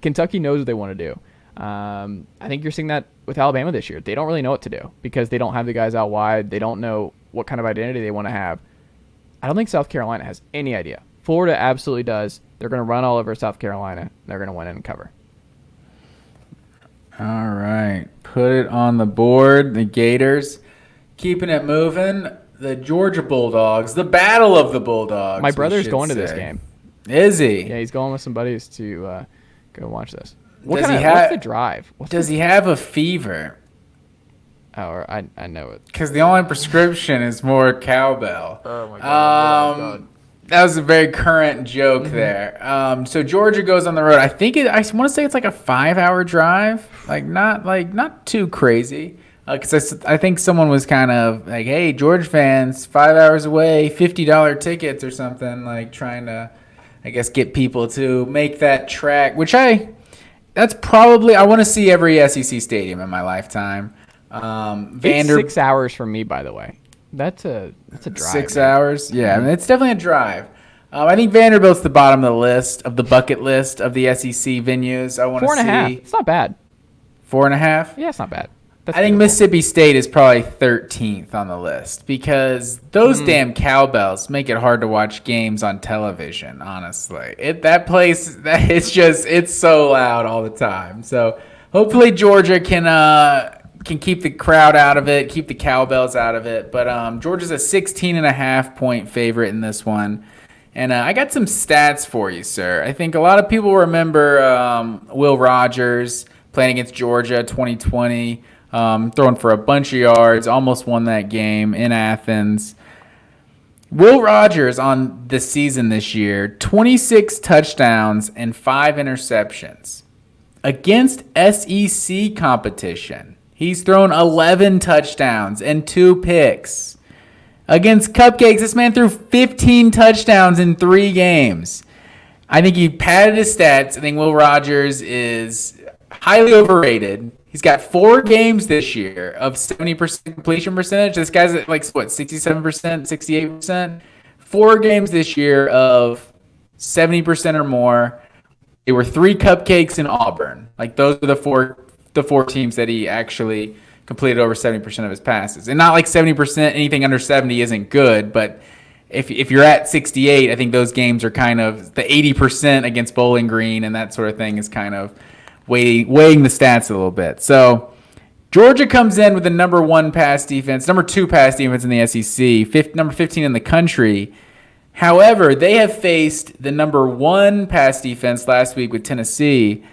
Kentucky knows what they want to do. I think you're seeing that with Alabama this year. They don't really know what to do because they don't have the guys out wide. They don't know what kind of identity they want to have. I don't think South Carolina has any idea. Florida absolutely does. They're going to run all over South Carolina. They're going to win and cover. All right. Put it on the board. The Gators keeping it moving. The Georgia Bulldogs. The battle of the Bulldogs. My brother's going to this game. Is he? Yeah, he's going with some buddies to go watch this. What's the drive? Does he have a fever? Oh, I know it. Because the only prescription is more cowbell. Oh, my God. That was a very current joke there. So Georgia goes on the road. I want to say it's like a 5-hour drive. Not too crazy. Because I think someone was kind of like, hey, Georgia fans, 5 hours away, $50 tickets or something, like trying to, I guess, get people to make that track, that's probably, I want to see every SEC stadium in my lifetime. It's 6 hours from me, by the way. That's a drive. 6 hours? Yeah, I mean, it's definitely a drive. I think Vanderbilt's the bottom of the list, of the bucket list of the SEC venues I want to see. 4.5. It's not bad. 4.5? Yeah, it's not bad. I think Mississippi State is probably 13th on the list because those damn cowbells make it hard to watch games on television, honestly. It's so loud all the time. So hopefully Georgia can keep the crowd out of it, keep the cowbells out of it. But Georgia's a 16.5 point favorite in this one. And I got some stats for you, sir. I think a lot of people remember Will Rogers playing against Georgia 2020. Throwing for a bunch of yards, almost won that game in Athens. Will Rogers on the season this year, 26 touchdowns and 5 interceptions. Against SEC competition, he's thrown 11 touchdowns and 2 picks. Against Cupcakes, this man threw 15 touchdowns in 3 games. I think he padded his stats. I think Will Rogers is highly overrated. He's got 4 games this year of 70% completion percentage. This guy's at 67%, 68%. 4 games this year of 70% or more. They were 3 Cupcakes in Auburn. Those are the four teams that he actually completed over 70% of his passes. And not 70%, anything under 70 isn't good, but if you're at 68, I think those games are kind of the 80% against Bowling Green and that sort of thing is kind of weighing the stats a little bit. So Georgia comes in with the number 2 pass defense in the SEC, number 15 in the country. However, they have faced the number 1 pass defense last week with Tennessee.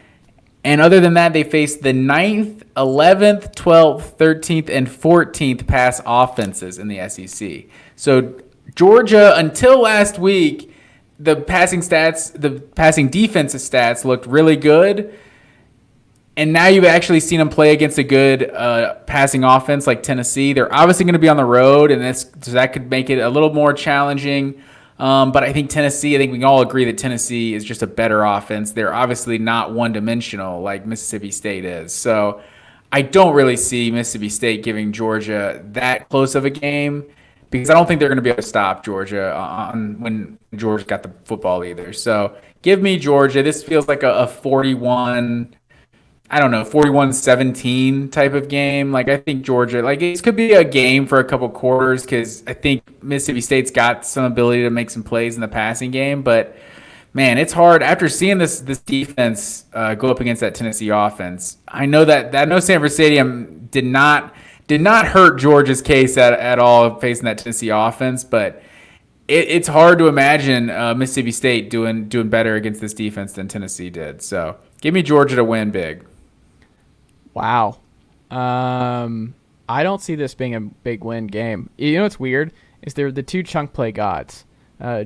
And other than that, they faced the 9th, 11th, 12th, 13th, and 14th pass offenses in the SEC. So Georgia, until last week, the passing defensive stats looked really good. And now you've actually seen them play against a good passing offense like Tennessee. They're obviously going to be on the road, and so that could make it a little more challenging. But I think we can all agree that Tennessee is just a better offense. They're obviously not one-dimensional like Mississippi State is. So I don't really see Mississippi State giving Georgia that close of a game because I don't think they're going to be able to stop Georgia when Georgia got the football either. So give me Georgia. This feels like a 41-17 type of game. I think Georgia, it could be a game for a couple quarters because I think Mississippi State's got some ability to make some plays in the passing game. But, man, it's hard. After seeing this defense go up against that Tennessee offense, I know that Sanford Stadium did not hurt Georgia's case at all facing that Tennessee offense, but it's hard to imagine Mississippi State doing better against this defense than Tennessee did. So give me Georgia to win big. Wow. I don't see this being a big win game. You know what's weird is they're the 2 chunk play gods.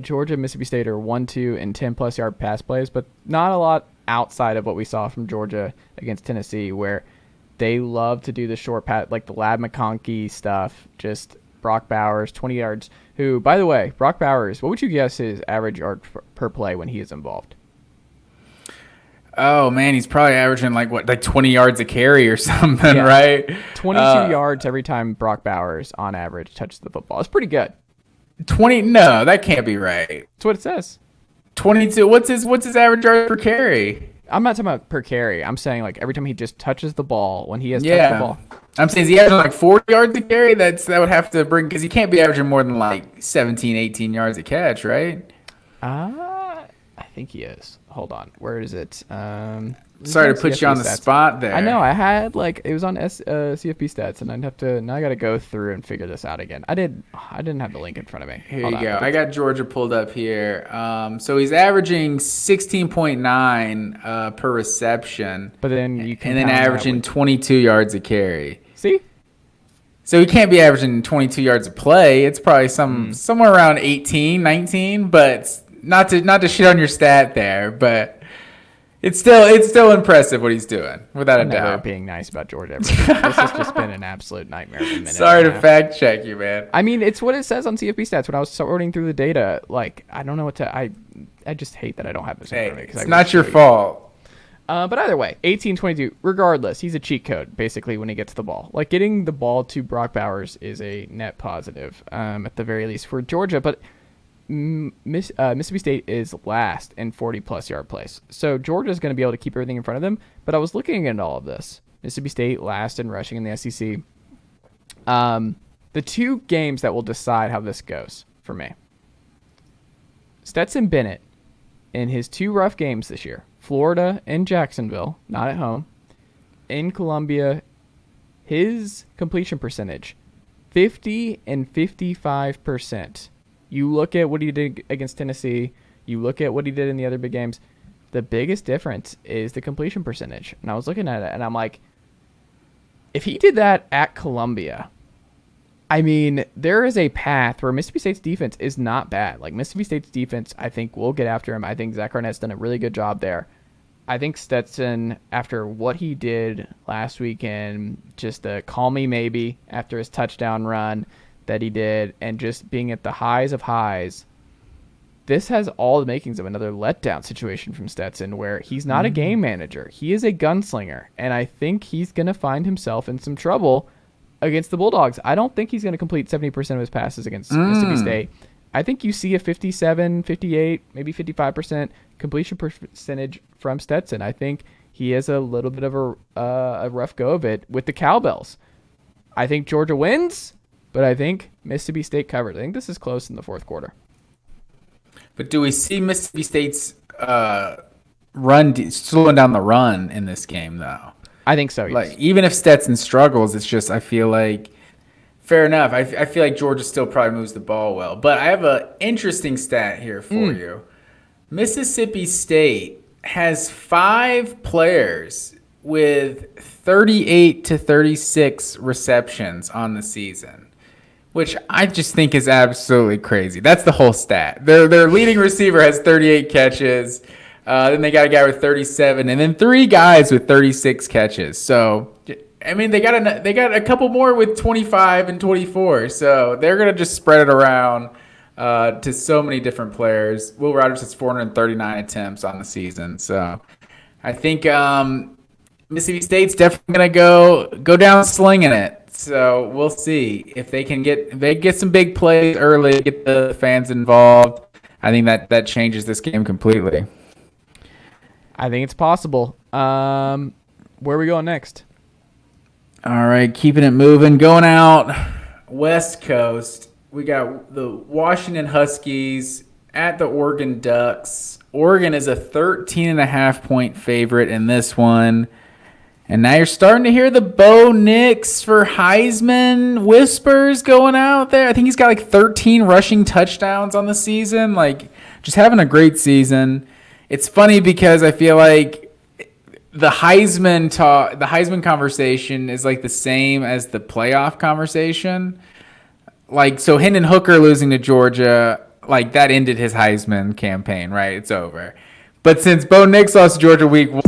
Georgia and Mississippi State are 1, 2, and 10-plus yard pass plays, but not a lot outside of what we saw from Georgia against Tennessee, where they love to do the short pass, like the Lab McConkey stuff, just Brock Bowers, 20 yards, who, by the way, Brock Bowers, what would you guess his average yard per play when he is involved? Oh, man, he's probably averaging 20 yards a carry or something, yeah. Right? 22 yards every time Brock Bowers, on average, touches the football. It's pretty good. 20. No, that can't be right. That's what it says. 22. What's his average yards per carry? I'm not talking about per carry. I'm saying like every time he just touches the ball, when he has touched the ball. I'm saying, is he averaging like 40 yards a carry? That would have to bring, because he can't be averaging more than like 17, 18 yards a catch, right? I think he is. Hold on. Where is it? Sorry to put you on the spot there. I know. I had it was on CFP stats, and now I got to go through and figure this out again. I didn't have the link in front of me. Here you go. I got Georgia pulled up here. So he's averaging 16.9 per reception. But then averaging 22 yards a carry. See? So he can't be averaging 22 yards a play. It's probably somewhere around 18, 19, but not to shit on your stat there, but it's still impressive what he's doing, without a doubt. Never being nice about Georgia. This has just been an absolute nightmare of a minute. Sorry to fact check you, man. I mean, it's what it says on CFP stats. When I was sorting through the data, I don't know what to. I just hate that I don't have this in front of me. It's not your fault. But either way, 18-22. Regardless, he's a cheat code basically when he gets the ball. Like getting the ball to Brock Bowers is a net positive, at the very least for Georgia. But Mississippi State is last in 40-plus yard plays. So Georgia's going to be able to keep everything in front of them. But I was looking at all of this. Mississippi State last in rushing in the SEC. The two games that will decide how this goes for me. Stetson Bennett, in his two rough games this year, Florida and Jacksonville, not at home, in Columbia, his completion percentage, 50 and 55%. You look at what he did against Tennessee. You look at what he did in the other big games. The biggest difference is the completion percentage. And I was looking at it, and I'm like, if he did that at Columbia, I mean, there is a path where Mississippi State's defense is not bad. Like, Mississippi State's defense, I think, will get after him. I think Zach Arnett's done a really good job there. I think Stetson, after what he did last weekend, just a call me maybe after his touchdown run that he did, and just being at the highs of highs, this has all the makings of another letdown situation from Stetson, where he's not a game manager. He is a gunslinger, and I think he's going to find himself in some trouble against the Bulldogs. I don't think he's going to complete 70% of his passes against Mississippi State. I think you see a 57, 58, maybe 55% completion percentage from Stetson. I think he has a little bit of a rough go of it with the Cowbells. I think Georgia wins, but I think Mississippi State covers. I think this is close in the fourth quarter. But do we see Mississippi State's run slowing down the run in this game, though? I think so, yes. Like, even if Stetson struggles, it's just, I feel like, fair enough. I feel like Georgia still probably moves the ball well. But I have an interesting stat here for you. Mississippi State has 5 players with 38 to 36 receptions on the season, which I just think is absolutely crazy. That's the whole stat. Their leading receiver has 38 catches. Then they got a guy with 37, and then 3 guys with 36 catches. So, I mean, they got a couple more with 25 and 24. So they're gonna just spread it around to so many different players. Will Rogers has 439 attempts on the season. So I think Mississippi State's definitely gonna go down slinging it. So we'll see if they can get some big plays early, get the fans involved. I think that changes this game completely. I think it's possible. Where are we going next? All right, keeping it moving. Going out West Coast, we got the Washington Huskies at the Oregon Ducks. Oregon is a 13.5-point favorite in this one. And now you're starting to hear the Bo Nix for Heisman whispers going out there. I think he's got like 13 rushing touchdowns on the season. Like, just having a great season. It's funny because I feel like the Heisman conversation is like the same as the playoff conversation. Like, so Hendon Hooker losing to Georgia, like, that ended his Heisman campaign, right? It's over. But since Bo Nix lost to Georgia week 1,